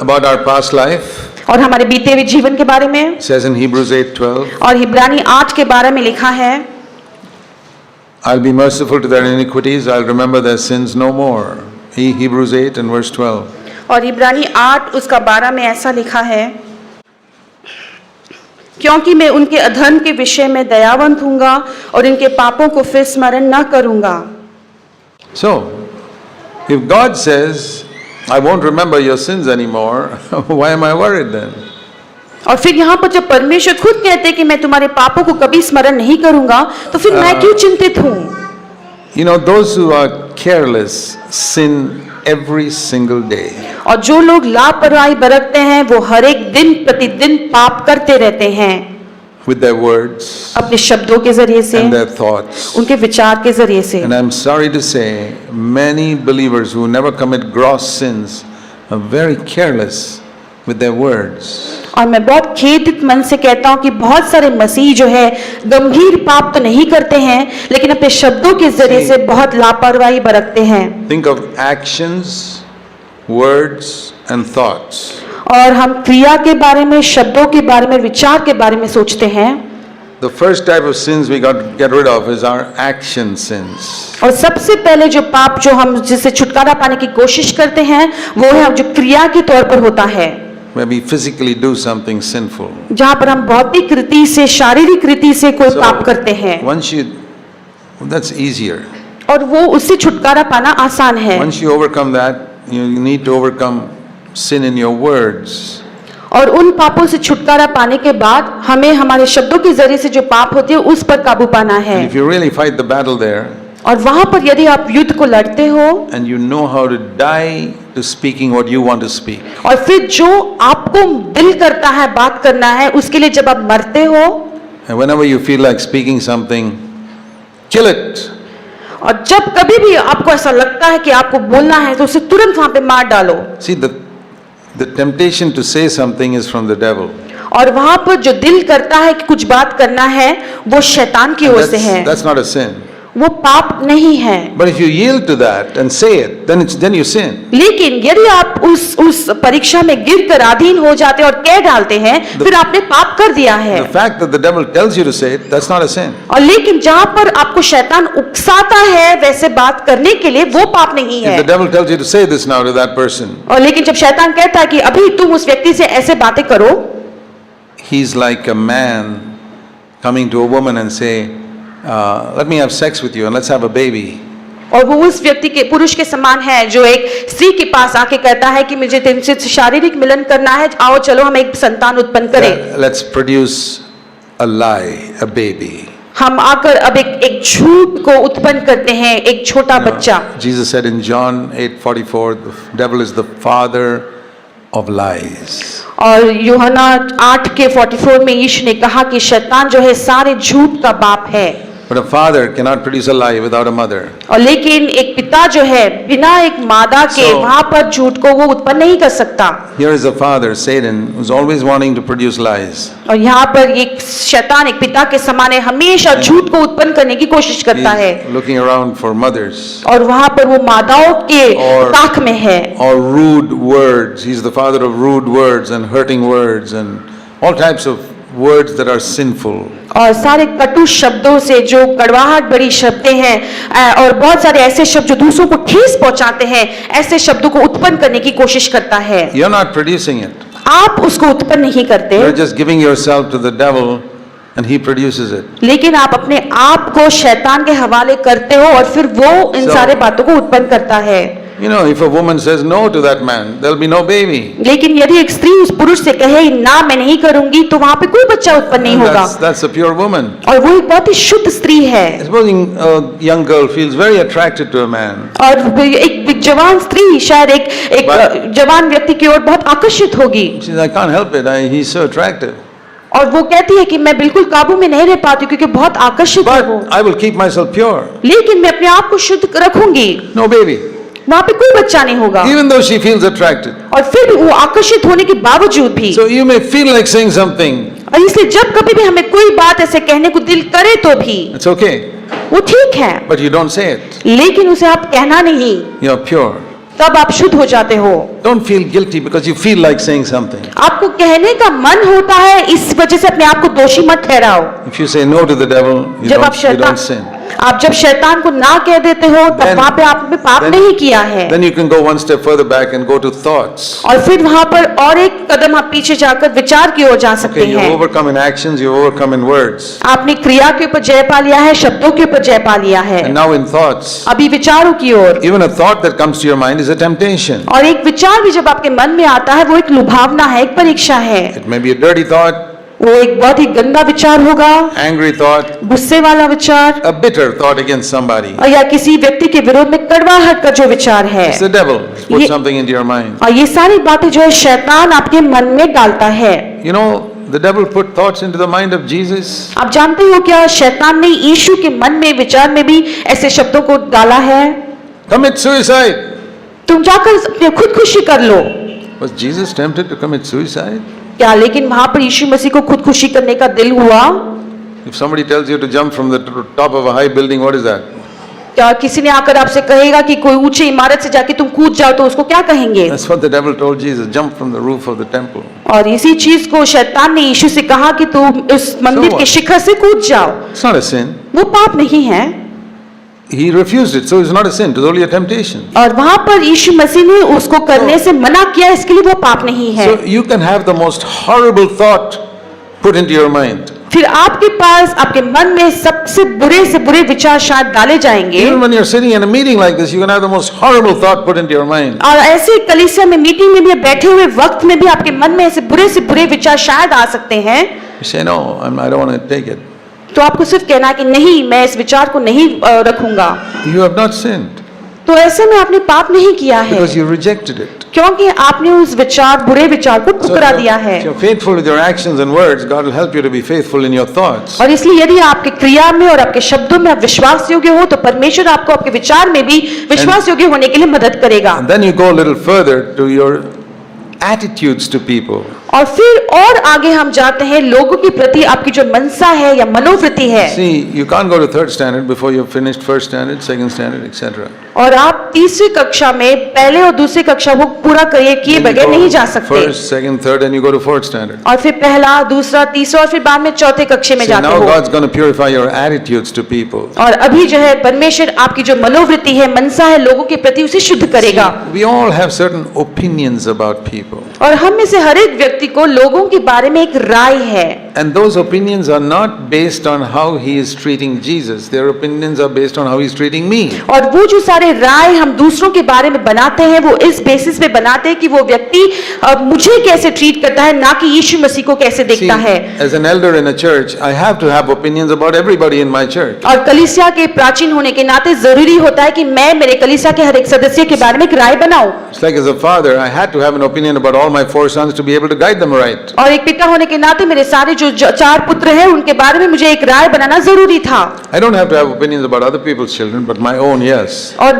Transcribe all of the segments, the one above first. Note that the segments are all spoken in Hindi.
about our past life. और हमारे बीते हुए जीवन के बारे में It says in Hebrews 8:12. और इब्रानी 8 के 12 में लिखा है, I'll be merciful to their iniquities. I'll remember their sins no more. Hebrews 8 and verse 12. और इब्रानी 8 उसका 12 में ऐसा लिखा है, क्योंकि मैं उनके अधर्म के विषय में दयावंत हूँगा और इनके पापों को फिर स्मरण न करूँगा। So, if God says, I won't remember your sins anymore, why am I worried then? और फिर यहाँ पर जब परमेश्वर खुद कहते हैं कि मैं तुम्हारे पापों को कभी स्मरण नहीं करूँगा, तो फिर मैं क्यों चिंतित हूँ? You know, those who are careless sin every single day. और जो लोग लापरवाही बरतते हैं वो हर एक दिन प्रतिदिन पाप करते रहते हैं, With their words अपने शब्दों के जरिए से, and their thoughts. उनके विचार के जरिए से। And I'm sorry to say, many believers who never commit gross sins are very careless with their words. और मैं बहुत खेदित मन से कहता हूँ कि बहुत सारे मसीह जो है गंभीर पाप तो नहीं करते हैं, लेकिन अपने शब्दों के जरिए से बहुत लापरवाही बरतते हैं। Think of actions, words and thoughts. और हम क्रिया के बारे में, शब्दों के बारे में, विचार के बारे में सोचते हैं। The first type of sins we got to get rid of is our action sins. और सबसे पहले जो पाप जो हम जिससे छुटकारा पाने की कोशिश करते हैं वो है जो क्रिया के तौर पर होता है, Where we physically do something sinful. जहाँ पर हम भौतिक रीति से, शारीरिक रीति से कोई पाप करते हैं। That's easier. और वो उससे छुटकारा पाना आसान है। Once you overcome that, you need to overcome sin in your words. और उन पापों से छुटकारा पाने के बाद हमें हमारे शब्दों के जरिए से जो पाप होते हैं उस पर काबू पाना है। And if you really fight the battle there, और वहां पर यदि आप युद्ध को लड़ते हो, and you know how to die to speaking what you want to speak. और फिर जो आपको दिल करता है बात करना है उसके लिए जब आप मरते हो, And whenever you feel like speaking something, kill it. और जब कभी भी आपको ऐसा लगता है कि आपको बोलना है तो उसे तुरंत वहां पे मार डालो। See, the temptation to say something is from the devil. और वहां पर जो दिल करता है कि कुछ बात करना है वो शैतान की ओर से है, That's not a sin. वो पाप नहीं है। But if you yield to that and say it, then you sin. लेकिन यदि आप उस परीक्षा में गिरकर अधीन हो जाते हैं और कह डालते हैं, फिर आपने पाप कर दिया है। The fact that the devil tells you to say it, that's not a sin. और लेकिन जहां पर आपको शैतान उकसाता है वैसे बात करने के लिए, वो पाप नहीं है। If the devil tells you to say this now to that person, और लेकिन जब शैतान कहता है कि अभी तुम उस व्यक्ति से ऐसे बातें करो, he's like a man coming to a woman and say, let me have sex with you and let's have a baby. और वो उस व्यक्ति के, पुरुष के समान है जो एक स्त्री के पास आके कहता है कि मुझे तुमसे शारीरिक मिलन करना है, आओ चलो हम एक संतान उत्पन्न करें। Let's produce a lie, a baby. हम आकर अब एक झूठ को उत्पन्न करते हैं, एक छोटा बच्चा। Jesus said in John 8:44, the devil is the father of lies. और यूहन्ना 8 के 44 में यीशु ने कहा कि शैतान जो है सारे झूठ का बाप है। But a father cannot produce a lie without a mother. और लेकिन एक पिता जो है बिना एक मादा के वहां पर झूठ को वो उत्पन्न नहीं कर सकता। Here is a father, Satan, who's always wanting to produce lies. और यहाँ पर एक शैतान एक पिता के समान है, हमेशा झूठ को उत्पन्न करने की कोशिश करता है। Looking around for mothers. और वहां पर वो मादाओं के ताक में है। Or rude words. He's the father of rude words and hurting words and all types of words that are sinful. और सारे कटु शब्दों से, जो कड़वाहट भरी शब्दें हैं और बहुत सारे ऐसे शब्द जो दूसरों को ठेस पहुंचाते हैं, ऐसे शब्दों को उत्पन्न करने की कोशिश करता है। You're not producing it. आप उसको उत्पन्न नहीं करते। You're just giving yourself to the devil and he produces it. लेकिन आप अपने आप को शैतान के हवाले करते हो और फिर वो इन सारे बातों को उत्पन्न करता है। You know, if a woman says no to that man, there'll be no baby. लेकिन यदि एक स्त्री उस पुरुष से कहे ना मैं नहीं करूंगी, तो वहां पे कोई बच्चा उत्पन्न नहीं होगा। That's a pure woman. और वो एक बहुत ही शुद्ध स्त्री है। Supposing a young girl feels very attracted to a man. और एक जवान स्त्री शायद एक जवान व्यक्ति की ओर बहुत आकर्षित होगी। She says, I can't help it. He's so attractive. और वो कहती है कि मैं बिल्कुल काबू में नहीं रह पाती क्योंकि बहुत आकर्षित है वो। I will keep myself pure. लेकिन मैं अपने आप को शुद्ध रखूंगी। No baby. वहां पे कोई बच्चा नहीं होगा। Even though she feels attracted. और फिर भी वो आकर्षित होने के बावजूद भी। So you may feel like saying something. और इसलिए जब कभी भी हमें कोई बात ऐसे कहने को दिल करे तो भी It's okay. वो ठीक है। But you don't say it. लेकिन उसे आप कहना नहीं। You're pure. तब आप शुद्ध हो जाते हो। Don't feel guilty because you feel like saying something. आपको कहने का मन होता है, इस वजह से अपने आप को दोषी मत ठहराओ। If you say no to the devil, जब आप you don't sin. आप जब शैतान को ना कह देते हो तब Then- वहां पे आपने पाप नहीं किया है। Then you can go one step further back and go to thoughts. और फिर वहां पर और एक कदम आप पीछे जाकर विचार की ओर जा सकते Okay, you हैं। overcome in actions, you overcome in words. आपने क्रिया के ऊपर जय पा लिया है, शब्दों के ऊपर जय पा लिया है। And now in thoughts, अभी विचारों की ओर, even a thought that comes to your mind is a temptation. और एक विचार भी जब आपके मन में आता है वो एक लुभावना है, एक परीक्षा है। It may be a dirty thought, वो एक बहुत ही गंदा विचार होगा, angry thought, गुस्से वाला विचार, a bitter thought against somebody. और या किसी व्यक्ति के विरोध में कड़वाहट का जो विचार है। It's the devil who's put Ye- something into your mind. और ये सारी बातें जो है शैतान आपके मन में डालता है। You know, the devil put thoughts into the mind of Jesus. आप जानते हो क्या शैतान ने यीशु के मन में, विचार में भी ऐसे शब्दों को डाला है, Commit suicide. तुम जाकर अपनी खुदकुशी कर लो। Was Jesus tempted to commit suicide? क्या लेकिन वहां पर यीशु मसीह को खुदकुशी करने का दिल हुआ? If somebody tells you to jump from the top of a high building, what is that? क्या किसी ने आकर आपसे कहेगा कि कोई ऊंची इमारत से जाके तुम कूद जाओ तो उसको क्या कहेंगे? That's what the devil told Jesus, jump from the roof of the temple. और इसी चीज को शैतान ने यीशु से कहा कि तुम उस मंदिर what? के शिखर से कूद जाओ। It's not a sin. वो पाप नहीं है। He refused it, so it's not a sin, it was only a temptation. और वहां पर यीशु मसीह ने उसको करने से मना किया, इसके लिए वो पाप नहीं है। So you can have the most horrible thought put into your mind. फिर आपके पास, आपके मन में सबसे बुरे से बुरे विचार शायद डाले जाएंगे, Even when you're sitting in a meeting like this, you can have the most horrible thought put into your mind. और ऐसे कलीसिया में, मीटिंग में भी बैठे हुए वक्त में भी आपके मन में ऐसे बुरे से बुरे विचार शायद आ सकते हैं। You say, no, I don't want to take it. तो आपको सिर्फ कहना है कि नहीं, मैं इस विचार को नहीं रखूंगा। You have not sinned तो ऐसे में आपने पाप नहीं किया है, because you rejected it. क्योंकि आपने उस विचार, बुरे विचार को So ठुकरा if दिया you're- है। if you're faithful with your actions and words, God will help you to be faithful in your thoughts. और इसलिए यदि आपके क्रिया में और आपके शब्दों में आप विश्वास योग्य हो तो परमेश्वर आपको आपके विचार में भी विश्वास योग्य होने के लिए मदद करेगा। And then you go a little further to your attitudes to people. और फिर और आगे हम जाते हैं, लोगों के प्रति आपकी जो मनसा है या मनोवृत्ति है। See, you can't go to third standard before you've finished first standard, second standard, etc. और आप तीसरी कक्षा में पहले और दूसरी कक्षा को पूरा किए Then you बगैर नहीं जा go सकते। first, second, third, and you go to fourth standard. और फिर पहला, दूसरा, तीसरा और फिर बाद में चौथे कक्षा में See, जाते now हो। God's going to purify your attitudes to people. और अभी जो है परमेश्वर आपकी जो मनोवृत्ति है, मनसा है, लोगों के प्रति उसे शुद्ध करेगा। See, we all have certain opinions about people. और हम में से हर एक व्यक्ति को लोगों के बारे में एक राय है, And those opinions are not based on how he is treating Jesus. Their opinions are based on how he's treating me. और वो जो सारे राय हम दूसरों के बारे में बनाते हैं वो इस बेसिस पे बनाते हैं कि वो व्यक्ति मुझे कैसे ट्रीट करता है, ना कि यीशु मसीह को कैसे See, देखता है। as an elder in a church, I have to have opinions about everybody in my church. और कलीसिया के प्राचीन होने के नाते जरूरी होता है कि मैं मेरे कलीसिया के हर एक सदस्य के बारे में एक राय बनाऊं। It's like as a father, I had to have an opinion about all my 4 sons to be able to guide them right. और एक पिता होने के नाते मेरे सारे जो 4 पुत्र हैं उनके बारे में मुझे एक राय बनाना जरूरी था। I don't have to have opinions about other people's children, but my own, yes. और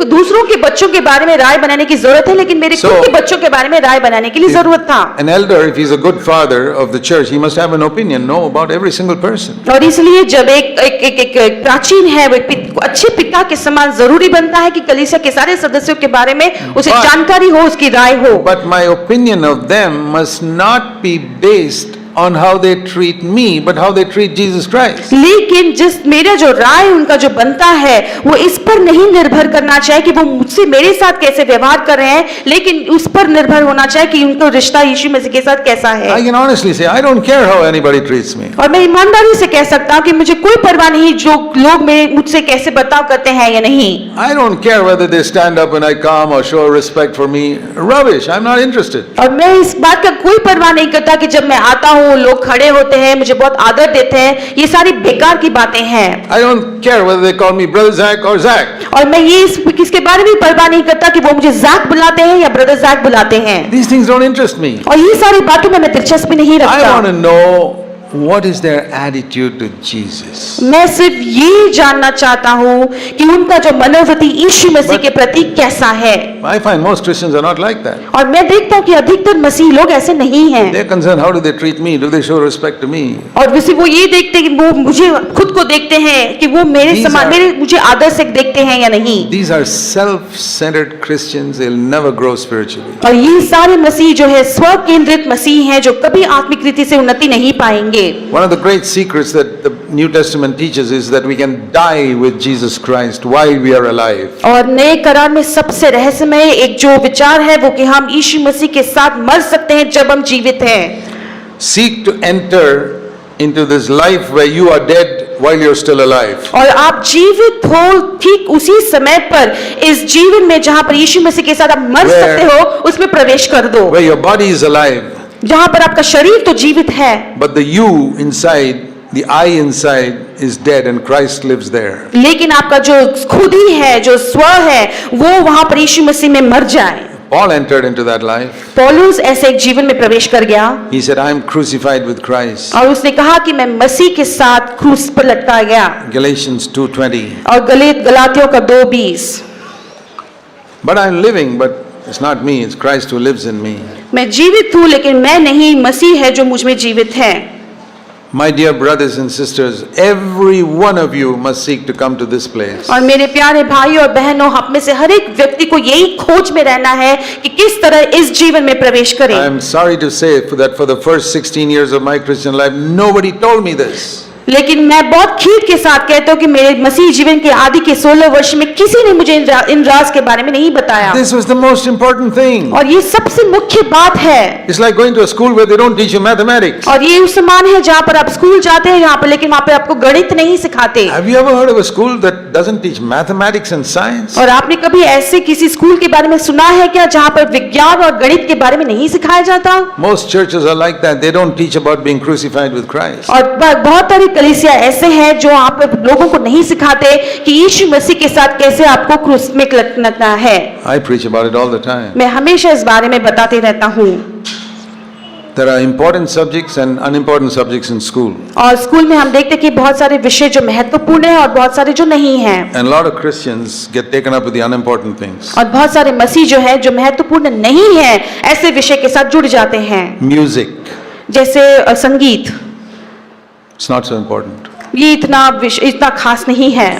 दूसरों के बच्चों के बारे में राय बनाने की जरूरत है, लेकिन मेरे खुद So- के बच्चों के बारे में राय बनाने के लिए जरूरत था। An elder, if he's a good father of the church, he must have an opinion, no, about every single person. और इसलिए जब एक प्राचीन है, वो अच्छे पिता के समान जरूरी बनता है कि कलीसिया के सारे सदस्यों के बारे में उसे But- जानकारी हो, उसकी राय हो। But my opinion of them must not be based on how they treat me, but how they treat Jesus Christ. लेकिन जिस मेरा जो राय उनका जो बनता है वो इस पर नहीं निर्भर करना चाहिए कि वो मुझसे मेरे साथ कैसे व्यवहार कर रहे हैं, लेकिन उस पर निर्भर होना चाहिए कि उनका रिश्ता यीशु मसीह के साथ कैसा है। I can honestly say, I don't care how anybody treats me. और मैं ईमानदारी से कह सकता हूँ कि मुझे कोई परवाह नहीं जो लोग मुझसे कैसे बर्ताव करते हैं या नहीं। I don't care whether they stand up when I come or show respect for me. Rubbish, I'm not interested. और मैं इस बात का कोई परवाह नहीं करता कि जब मैं आता हूँ लोग खड़े होते हैं, मुझे बहुत आदर देते हैं, ये सारी बेकार की बातें हैं। I don't care whether they call me Brother Zach or Zach. और मैं ये किसके बारे में परवाह नहीं करता कि वो मुझे जैक बुलाते हैं या ब्रदर जैक बुलाते हैं। These things don't interest me. और ये सारी बातों में मैं दिलचस्पी नहीं I रखता। want to know what is their attitude to Jesus? मैं सिर्फ ये जानना चाहता हूँ कि उनका जो मनोवृत्ति यीशु मसीह के प्रति कैसा है। I find most Christians are not like that. और मैं देखता हूँ कि अधिकतर मसीह लोग ऐसे नहीं हैं। They're concerned, how do they treat me? Do they show respect to me? और वैसे वो ये देखते हैं कि वो मुझे खुद को देखते हैं कि वो मेरे These समान are- मेरे मुझे आदर से देखते हैं या नहीं। These are self-centered Christians. They'll never grow spiritually. और ये सारे मसीह जो है स्व केंद्रित मसीह हैं जो कभी आत्मिक रीति से उन्नति नहीं पाएंगे। One of the great secrets that the New Testament teaches is that we can die with Jesus Christ while we are alive. और नए करार में सबसे रहस्यमय एक जो विचार है वो कि हम यीशु मसीह के साथ मर सकते हैं जब हम जीवित हैं। Seek to enter into this life where you are dead while you're still alive. और आप जीवित हो ठीक उसी समय पर इस जीवन में जहां पर यीशु मसीह के साथ आप मर Where- सकते हो उसमें प्रवेश कर दो। Where your body is alive, जहां पर आपका शरीर तो जीवित है but the you inside, the I inside is dead and Christ lives there. लेकिन आपका जो खुद ही है जो स्व है वो वहां पर यीशु मसीह में मर जाए। Paul entered into that life. पौलुस ऐसे एक जीवन में प्रवेश कर गया He said, I am crucified with Christ. और उसने कहा कि मैं मसीह के साथ क्रूस पर लटका गया। Galatians 2:20. और गलातियों का 2:20 But I am living, but it's not me, it's Christ who lives in me. मैं जीवित हूँ लेकिन मैं नहीं मसीह है जो मुझ में जीवित है। My dear brothers and sisters, every one of you must seek to come to this place. और मेरे प्यारे भाई और बहनों आप में से हर एक व्यक्ति को यही खोज में रहना है कि किस तरह इस जीवन में प्रवेश करें। I am sorry to say that for the first 16 years of my Christian life, nobody told me this. लेकिन मैं बहुत खेद के साथ कहता हूँ कि मेरे मसीह जीवन के आदि के 16 वर्ष में किसी ने मुझे इन राज के बारे में नहीं बताया। This was the most important thing. और ये सबसे मुख्य बात है। It's like going to a school where they don't teach you mathematics. और ये उस समान है जहाँ पर आप स्कूल जाते हैं यहाँ पर लेकिन वहाँ पे आपको गणित नहीं सिखाते। Have you ever heard of a school that doesn't teach mathematics and science? और आपने कभी ऐसे किसी स्कूल के बारे में सुना है क्या जहाँ पर विज्ञान और गणित के बारे में नहीं सिखाया जाता? Most churches are like that. They don't teach about being crucified with Christ. और बहुत सारी कलीसिया ऐसे हैं जो आप लोगों को नहीं सिखाते कि यीशु मसीह के साथ कैसे आपको क्रूस में लटकना है। I preach about it all the time. मैं हमेशा इस बारे में बताते रहता हूँ। There are important subjects and unimportant subjects in school. और स्कूल में हम देखते हैं कि बहुत सारे विषय जो महत्वपूर्ण हैं और बहुत सारे जो नहीं हैं। And a lot of Christians get taken up with the unimportant things. और बहुत सारे मसीह जो है जो महत्वपूर्ण नहीं है ऐसे विषय के साथ जुड़ जाते हैं। Music, जैसे संगीत, it's not so important. ये इतना खास नहीं है।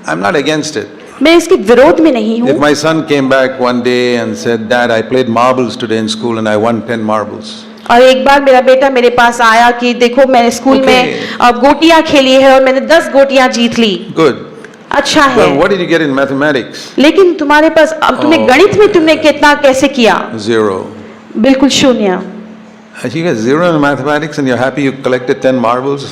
I'm not against it. मैं इसके विरोध में नहीं If हूँ। my son came back one day and said, Dad, I played marbles today in school and I won 10 marbles. और एक बार मेरा बेटा मेरे पास आया कि देखो मैंने स्कूल Okay. में गोटियां खेली है और मैंने 10 गोटियां जीत ली। Good. अच्छा है। Well, what did you get in mathematics? लेकिन तुम्हारे पास अब तुमने Oh. गणित में तुमने कितना कैसे किया? 0. बिल्कुल शून्य। You get 0 in mathematics and you're happy you collected 10 marbles?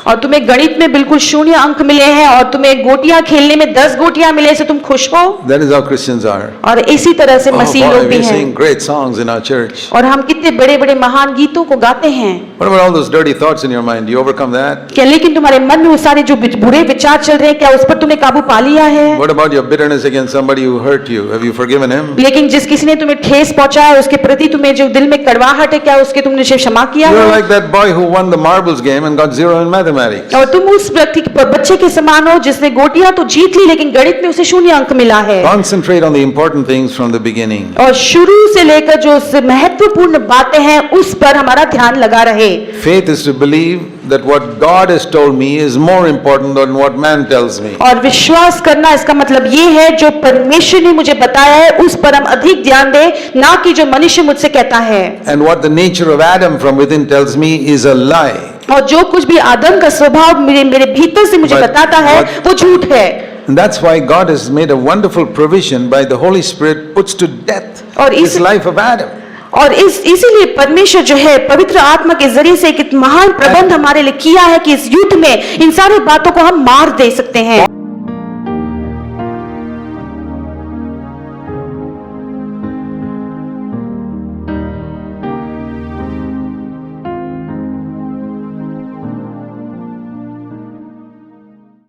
और तुम्हें गणित में बिल्कुल शून्य अंक मिले हैं और तुम्हें गोटियां खेलने में 10 गोटियां मिले से तुम खुश हो? That is how Christians are. और इसी तरह से Oh मसीह boy, लोग भी we हैं। sing great songs in our church. और हम कितने बड़े बड़े महान गीतों को गाते हैं। What about all those dirty thoughts in your mind? Do you overcome that? क्या लेकिन तुम्हारे मन में वो सारे जो बुरे विचार चल रहे हैं क्या उस पर तुमने काबू पा लिया है? What about your bitterness against somebody who hurt you? Have you forgiven him? लेकिन जिस किसी ने तुम्हें ठेस पहुंचाया उसके प्रति तुम्हें जो दिल में कड़वाहट है क्या उसके तुमने उसे क्षमा किया You're है? like that boy who won the marbles game and got 0 in mathematics. और तुम उस व्यक्ति बच्चे के समान हो जिसने गोटियां तो जीत ली लेकिन गणित में उसे शून्य अंक मिला है। Concentrate on the important things from the beginning. और शुरू से लेकर जो महत्वपूर्ण बातें हैं उस पर हमारा ध्यान लगा रहे। Faith is to believe that what God has told me is more important than what man tells me. और विश्वास करना इसका मतलब ये है जो परमेश्वर ने मुझे बताया है उस पर हम अधिक ध्यान दें ना कि जो मनुष्य मुझसे कहता है। And what the nature of Adam from within tells me is a lie. और जो कुछ भी आदम का स्वभाव मेरे भीतर से मुझे बताता है वो झूठ है। And that's why God has made a wonderful provision by the Holy Spirit puts to death और this life of Adam. और इसीलिए परमेश्वर जो है पवित्र आत्मा के जरिए से एक महान प्रबंध हमारे लिए किया है कि इस युद्ध में इन सारी बातों को हम मार दे सकते हैं।